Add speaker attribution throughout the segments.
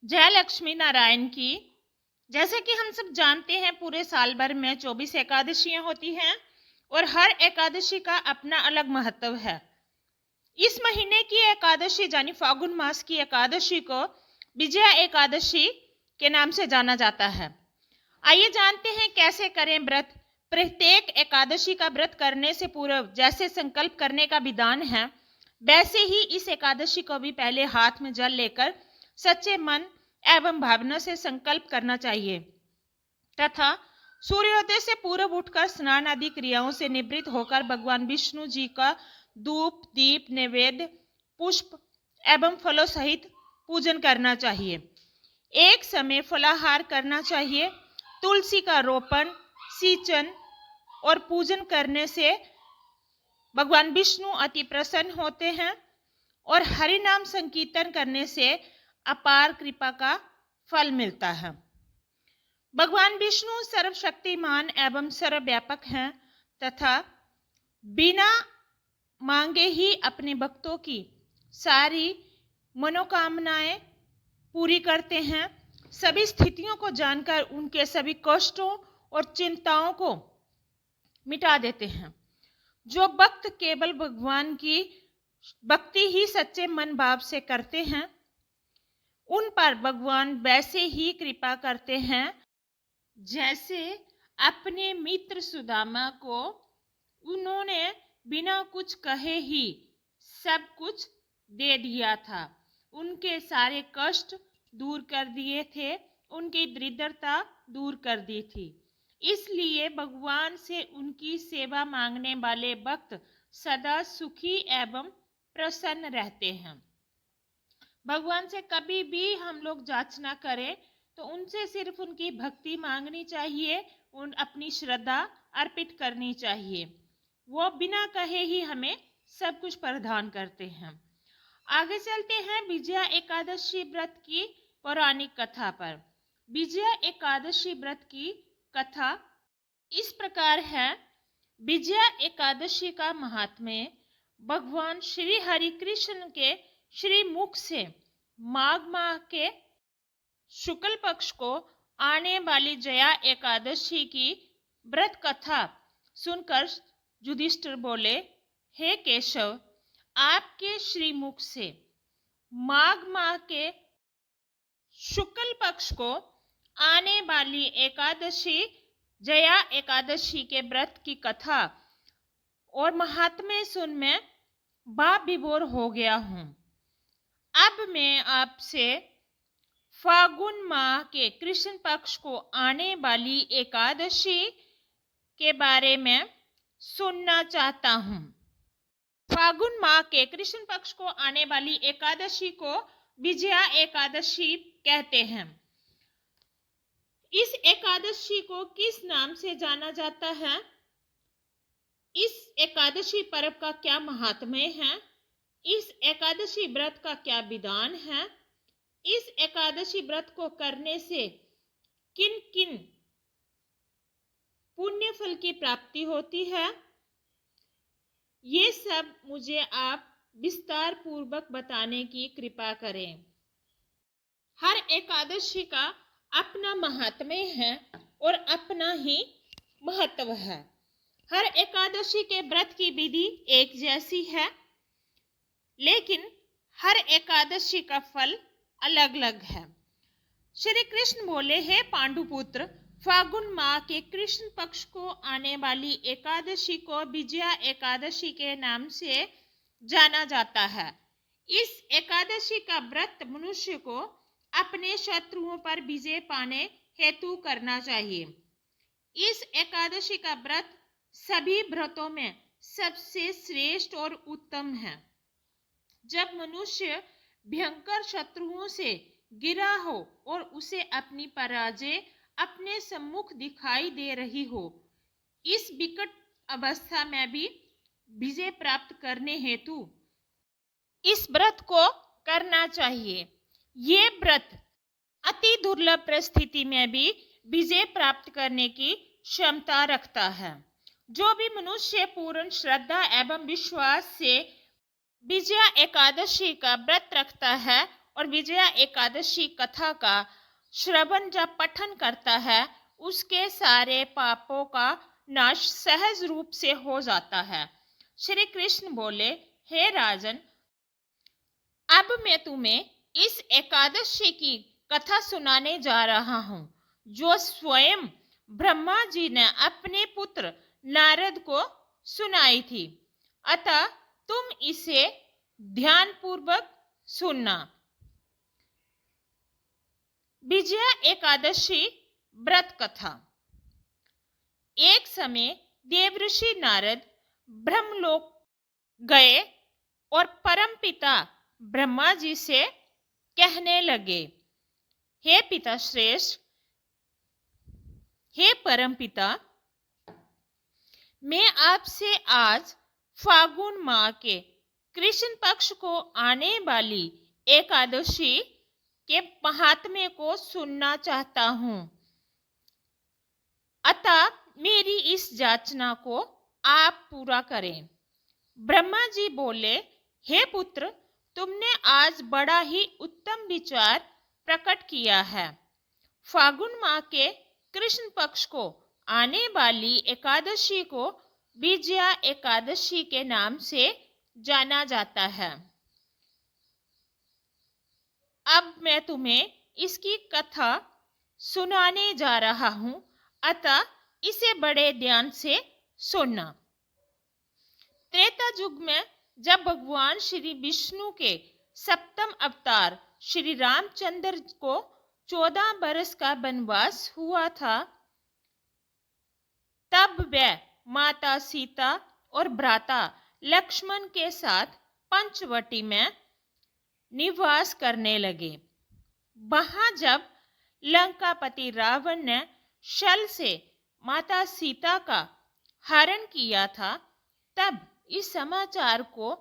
Speaker 1: जय लक्ष्मी नारायण की। जैसे कि हम सब जानते हैं, पूरे साल भर में 24 एकादशियां होती हैं और हर एकादशी का अपना अलग महत्व है। इस महीने की एकादशी यानी फागुन मास की एकादशी को विजया एकादशी के नाम से जाना जाता है। आइए जानते हैं कैसे करें व्रत। प्रत्येक एकादशी का व्रत करने से पूर्व जैसे संकल्प करने का विधान है, वैसे ही इस एकादशी को भी पहले हाथ में जल लेकर सच्चे मन एवं भावना से संकल्प करना चाहिए तथा सूर्योदय से पूर्व उठकर स्नान आदि क्रियाओं से निवृत्त होकर भगवान विष्णु जी का धूप दीप नैवेद्य पुष्प एवं फलों सहित पूजन करना चाहिए। एक समय फलाहार करना चाहिए। तुलसी का रोपण, सिंचन और पूजन करने से भगवान विष्णु अति प्रसन्न होते हैं और हरि नाम संकीर्तन करने से अपार कृपा का फल मिलता है। भगवान विष्णु सर्वशक्तिमान एवं सर्वव्यापक हैं तथा बिना मांगे ही अपने भक्तों की सारी मनोकामनाएं पूरी करते हैं। सभी स्थितियों को जानकर उनके सभी कष्टों और चिंताओं को मिटा देते हैं। जो भक्त केवल भगवान की भक्ति ही सच्चे मन भाव से करते हैं, उन पर भगवान वैसे ही कृपा करते हैं जैसे अपने मित्र सुदामा को उन्होंने बिना कुछ कहे ही सब कुछ दे दिया था। उनके सारे कष्ट दूर कर दिए थे, उनकी दरिद्रता दूर कर दी थी। इसलिए भगवान से उनकी सेवा मांगने वाले भक्त सदा सुखी एवं प्रसन्न रहते हैं। भगवान से कभी भी हम लोग याचना करें तो उनसे सिर्फ उनकी भक्ति मांगनी चाहिए, उन अपनी श्रद्धा अर्पित करनी चाहिए। वो बिना कहे ही हमें सब कुछ प्रदान करते हैं। आगे चलते हैं विजया एकादशी व्रत की पौराणिक कथा पर। विजया एकादशी व्रत की कथा इस प्रकार है। विजया एकादशी का महात्म्य भगवान श्री हरि कृष्ण के श्री मुख से माघ माह के शुक्ल पक्ष को आने वाली जया एकादशी की व्रत कथा सुनकर युधिष्ठिर बोले, हे केशव, आपके श्रीमुख से माघ माह के शुक्ल पक्ष को आने वाली एकादशी जया एकादशी के व्रत की कथा और महात्म्य सुन मैं भाव विभोर हो गया हूँ। अब मैं आपसे फागुन माह के कृष्ण पक्ष को आने वाली एकादशी के बारे में सुनना चाहता हूँ। फागुन माह के कृष्ण पक्ष को आने वाली एकादशी को विजया एकादशी कहते हैं। इस एकादशी को किस नाम से जाना जाता है? इस एकादशी पर्व का क्या महात्म्य है? इस एकादशी व्रत का क्या विधान है? इस एकादशी व्रत को करने से किन किन पुण्य फल की प्राप्ति होती है? ये सब मुझे आप विस्तार पूर्वक बताने की कृपा करें। हर एकादशी का अपना महात्म्य है और अपना ही महत्व है। हर एकादशी के व्रत की विधि एक जैसी है, लेकिन हर एकादशी का फल अलग अलग है। श्री कृष्ण बोले, हे पांडुपुत्र, फागुन माह के कृष्ण पक्ष को आने वाली एकादशी को विजया एकादशी के नाम से जाना जाता है। इस एकादशी का व्रत मनुष्य को अपने शत्रुओं पर विजय पाने हेतु करना चाहिए। इस एकादशी का व्रत सभी व्रतों में सबसे श्रेष्ठ और उत्तम है। जब मनुष्य भयंकर शत्रुओं से गिरा हो और उसे अपनी पराजय अपने सम्मुख दिखाई दे रही हो, इस विकट अवस्था में भी विजय प्राप्त करने हेतु इस व्रत को करना चाहिए। ये व्रत अति दुर्लभ परिस्थिति में भी विजय प्राप्त करने की क्षमता रखता है। जो भी मनुष्य पूर्ण श्रद्धा एवं विश्वास से विजया एकादशी का व्रत रखता है, और विजया एकादशी कथा का श्रवण जब पठन करता है, उसके सारे पापों का नाश सहज रूप से हो जाता है। श्री कृष्ण बोले, हे राजन, अब मैं तुम्हें इस एकादशी की कथा सुनाने जा रहा हूं, जो स्वयं ब्रह्मा जी ने अपने पुत्र नारद को सुनाई थी। अतः तुम इसे ध्यानपूर्वक सुनना। विजया एकादशी व्रत कथा। एक समय देवऋषि नारद ब्रह्मलोक गए और परमपिता ब्रह्मा जी से कहने लगे, हे पिता श्रेष्ठ, हे परमपिता, मैं आपसे आज फागुन माह के कृष्ण पक्ष को आने वाली एकादशी के महात्म्य को सुनना चाहता हूं। अतः मेरी इस याचना को आप पूरा करें। ब्रह्मा जी बोले, हे पुत्र, तुमने आज बड़ा ही उत्तम विचार प्रकट किया है। फागुन माह के कृष्ण पक्ष को आने वाली एकादशी को विजया एकादशी के नाम से जाना जाता है। अब मैं तुम्हें इसकी कथा सुनाने जा रहा हूं, अतः इसे बड़े ध्यान से सुनना। त्रेता युग में जब भगवान श्री विष्णु के सप्तम अवतार श्री रामचंद्र को 14 बरस का वनवास हुआ था, तब वे माता सीता और भ्राता लक्ष्मण के साथ पंचवटी में निवास करने लगे। वहां जब लंकापति रावण ने छल से माता सीता का हरण किया था, तब इस समाचार को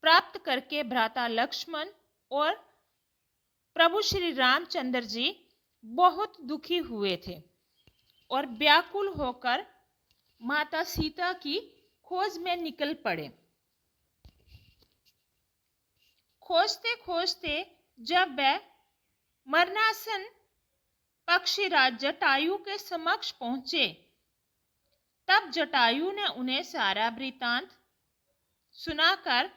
Speaker 1: प्राप्त करके भ्राता लक्ष्मण और प्रभु श्री रामचंद्र जी बहुत दुखी हुए थे और व्याकुल होकर माता सीता की खोज में निकल पड़े। खोजते खोजते जब वे मरणासन पक्षीराज जटायु के समक्ष पहुंचे, तब जटायु ने उन्हें सारा वृतांत सुनाकर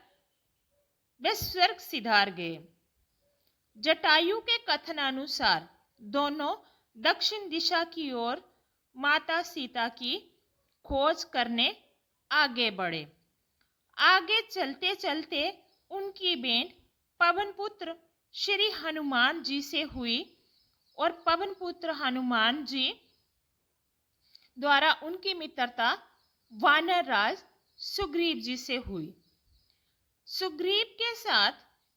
Speaker 1: वे स्वर्ग सिधार गए। जटायु के कथनानुसार दोनों दक्षिण दिशा की ओर माता सीता की खोज करने आगे बढ़े। आगे चलते चलते उनकी भेंट पवनपुत्र श्री हनुमान जी से हुई और पवनपुत्र हनुमान जी द्वारा उनकी मित्रता वानर राज सुग्रीव जी से हुई। सुग्रीव के साथ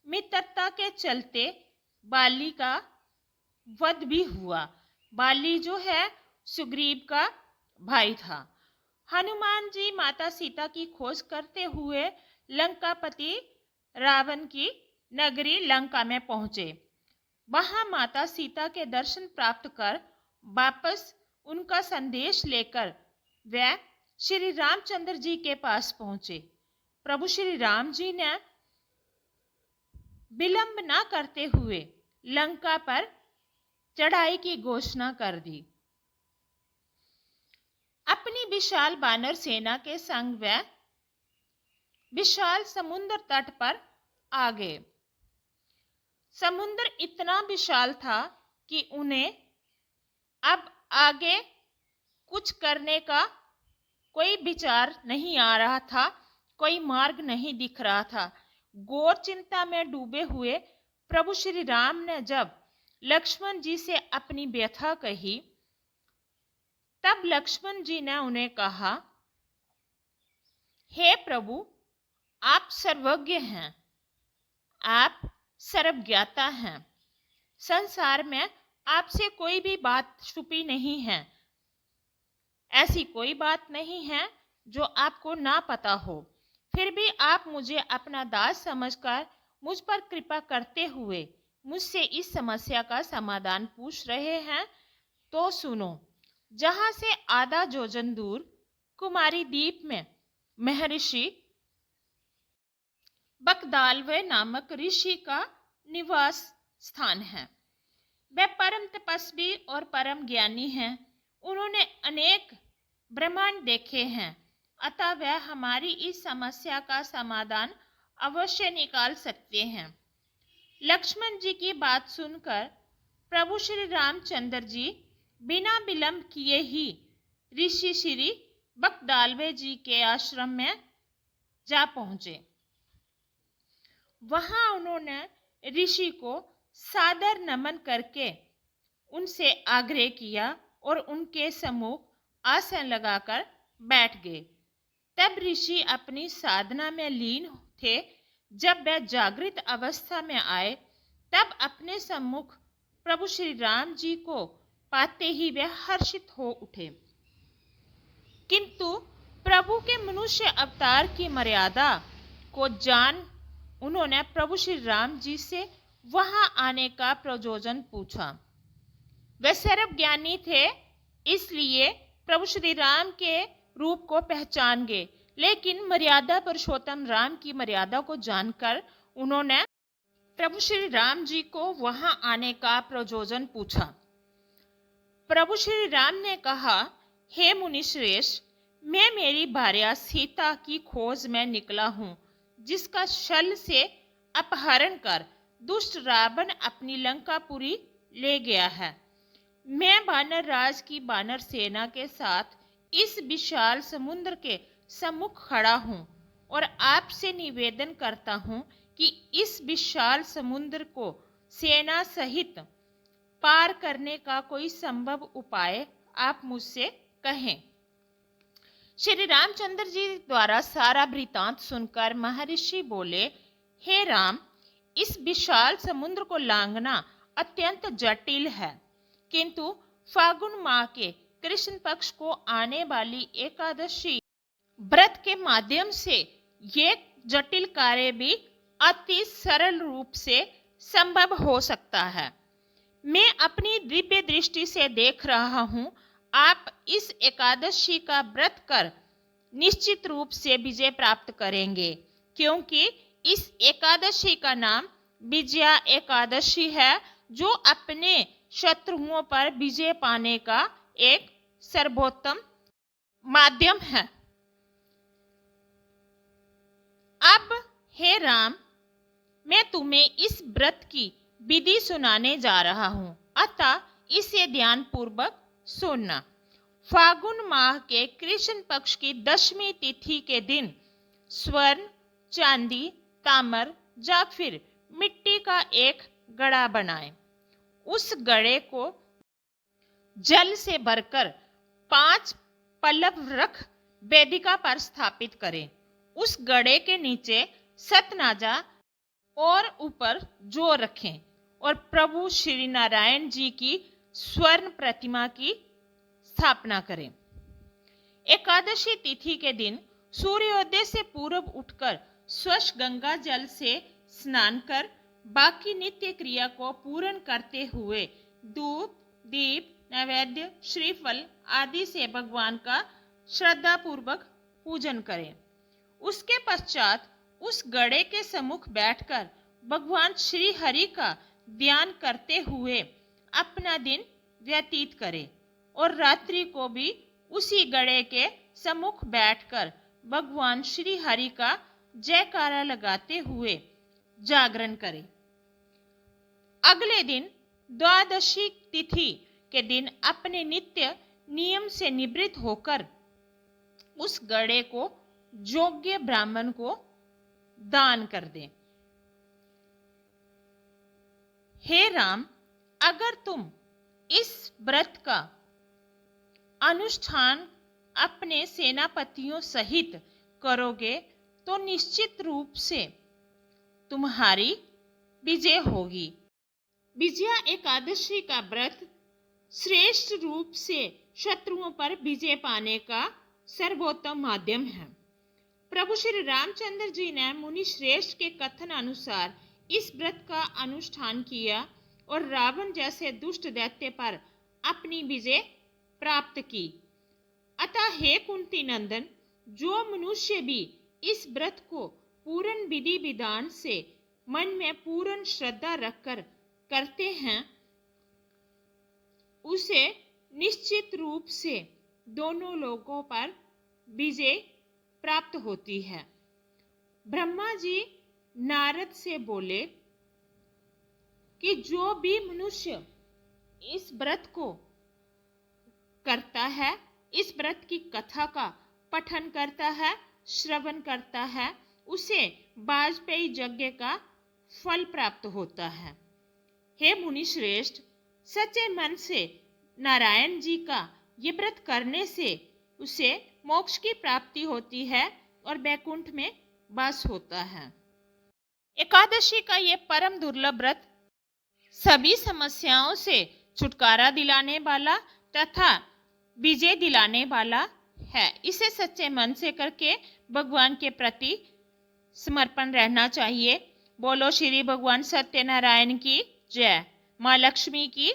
Speaker 1: मित्रता के चलते बाली का वध भी हुआ। बाली जो है सुग्रीव का भाई था। हनुमान जी माता सीता की खोज करते हुए लंकापति रावण की नगरी लंका में पहुंचे। वहां माता सीता के दर्शन प्राप्त कर वापस उनका संदेश लेकर वे श्री रामचंद्र जी के पास पहुंचे। प्रभु श्री राम जी ने विलंब न करते हुए लंका पर चढ़ाई की घोषणा कर दी। अपनी विशाल वानर सेना के संग वे विशाल समुद्र तट पर आ गए। समुद्र इतना विशाल था कि उन्हें अब आगे कुछ करने का कोई विचार नहीं आ रहा था, कोई मार्ग नहीं दिख रहा था। घोर चिंता में डूबे हुए प्रभु श्री राम ने जब लक्ष्मण जी से अपनी व्यथा कही, तब लक्ष्मण जी ने उन्हें कहा, हे प्रभु, आप सर्वज्ञ हैं, आप सर्वज्ञाता हैं। संसार में आपसे कोई भी बात छुपी नहीं है। ऐसी कोई बात नहीं है जो आपको ना पता हो। फिर भी आप मुझे अपना दास समझकर मुझ पर कृपा करते हुए मुझसे इस समस्या का समाधान पूछ रहे हैं, तो सुनो। जहां से आधा योजन दूर कुमारी द्वीप में महर्षि बकदालव नामक ऋषि का निवास स्थान है। वे परम तपस्वी और परम ज्ञानी हैं। उन्होंने अनेक ब्रह्मांड देखे हैं, अतः वह हमारी इस समस्या का समाधान अवश्य निकाल सकते हैं। लक्ष्मण जी की बात सुनकर प्रभु श्री रामचंद्र जी बिना विलंब किए ही ऋषि श्री बकदालवे जी के आश्रम में जा पहुंचे। वहां उन्होंने ऋषि को सादर नमन करके उनसे आग्रह किया और उनके सम्मुख आसन लगाकर बैठ गए। तब ऋषि अपनी साधना में लीन थे। जब वह जागृत अवस्था में आए तब अपने सम्मुख प्रभु श्री राम जी को पाते ही वे हर्षित हो उठे, किंतु प्रभु के मनुष्य अवतार की मर्यादा को जान उन्होंने प्रभु श्री राम जी से वहां आने का प्रयोजन पूछा। वे सर्वज्ञानी थे, इसलिए प्रभु श्री राम के रूप को पहचान गए, लेकिन मर्यादा पुरुषोत्तम राम की मर्यादा को जानकर उन्होंने प्रभु श्री राम जी को वहां आने का प्रयोजन पूछा। प्रभु श्री राम ने कहा, हे मुनिश्रेष्ठ, मैं मेरी भार्या सीता की खोज में निकला हूँ, जिसका छल से अपहरण कर दुष्ट रावण अपनी लंकापुरी ले गया है। मैं वानर राज की वानर सेना के साथ इस विशाल समुद्र के सम्मुख खड़ा हूँ और आपसे निवेदन करता हूँ कि इस विशाल समुद्र को सेना सहित पार करने का कोई संभव उपाय आप मुझसे कहें। श्री रामचंद्र जी द्वारा सारा वृतांत सुनकर महर्षि बोले, हे राम, इस विशाल समुद्र को लांघना अत्यंत जटिल है, किंतु फागुन माह के कृष्ण पक्ष को आने वाली एकादशी व्रत के माध्यम से ये जटिल कार्य भी अति सरल रूप से संभव हो सकता है। मैं अपनी दिव्य दृष्टि से देख रहा हूँ, आप इस एकादशी का व्रत कर निश्चित रूप से विजय प्राप्त करेंगे, क्योंकि इस एकादशी का नाम विजया एकादशी है, जो अपने शत्रुओं पर विजय पाने का एक सर्वोत्तम माध्यम है। अब हे राम, मैं तुम्हें इस व्रत की विधि सुनाने जा रहा हूँ, अतः इसे ध्यान पूर्वक सुनना। फागुन माह के कृष्ण पक्ष की 10वीं तिथि के दिन स्वर्ण, चांदी, ताम्र या फिर मिट्टी का एक घड़ा बनाएं। उस घड़े को जल से भरकर 5 पल्लव रख वेदिका पर स्थापित करें। उस घड़े के नीचे सतनाजा और ऊपर जौ रखें और प्रभु श्री नारायण जी की स्वर्ण प्रतिमा की स्थापना करें। एकादशी तिथि के दिन सूर्योदय से पूर्व उठकर स्वच्छ गंगा जल से स्नान कर बाकी नित्य क्रिया को पूर्ण करते हुए धूप, दीप, नैवेद्य, श्रीफल आदि से भगवान का श्रद्धा पूर्वक पूजन करें। उसके पश्चात उस घड़े के सम्मुख बैठकर भगवान श्री हरि का ध्यान करते हुए अपना दिन व्यतीत करें और रात्रि को भी उसी घड़े के सम्मुख बैठकर भगवान श्री हरि का जयकारा लगाते हुए जागरण करें। अगले दिन द्वादशी तिथि के दिन अपने नित्य नियम से निवृत्त होकर उस घड़े को योग्य ब्राह्मण को दान कर दें। हे राम, अगर तुम इस व्रत का अनुष्ठान अपने सेनापतियों सहित करोगे तो निश्चित रूप से तुम्हारी विजय होगी। विजया एकादशी का व्रत श्रेष्ठ रूप से शत्रुओं पर विजय पाने का सर्वोत्तम माध्यम है। प्रभु श्री रामचंद्र जी ने मुनि श्रेष्ठ के कथन अनुसार इस व्रत का अनुष्ठान किया और रावण जैसे दुष्ट दैत्य पर अपनी विजय प्राप्त की। अतः हे कुंती नंदन, जो मनुष्य भी इस व्रत को पूर्ण विधि विधान से मन में पूर्ण श्रद्धा रखकर करते हैं, उसे निश्चित रूप से दोनों लोगों पर विजय प्राप्त होती है। ब्रह्मा जी नारद से बोले कि जो भी मनुष्य इस व्रत को करता है, इस व्रत की कथा का पठन करता है, श्रवण करता है, उसे वाजपेयी यज्ञ का फल प्राप्त होता है। हे मुनि श्रेष्ठ, सच्चे मन से नारायण जी का ये व्रत करने से उसे मोक्ष की प्राप्ति होती है और वैकुंठ में वास होता है। एकादशी का ये परम दुर्लभ व्रत सभी समस्याओं से छुटकारा दिलाने वाला तथा विजय दिलाने वाला है। इसे सच्चे मन से करके भगवान के प्रति समर्पण रहना चाहिए। बोलो श्री भगवान सत्यनारायण की जय। माँ लक्ष्मी की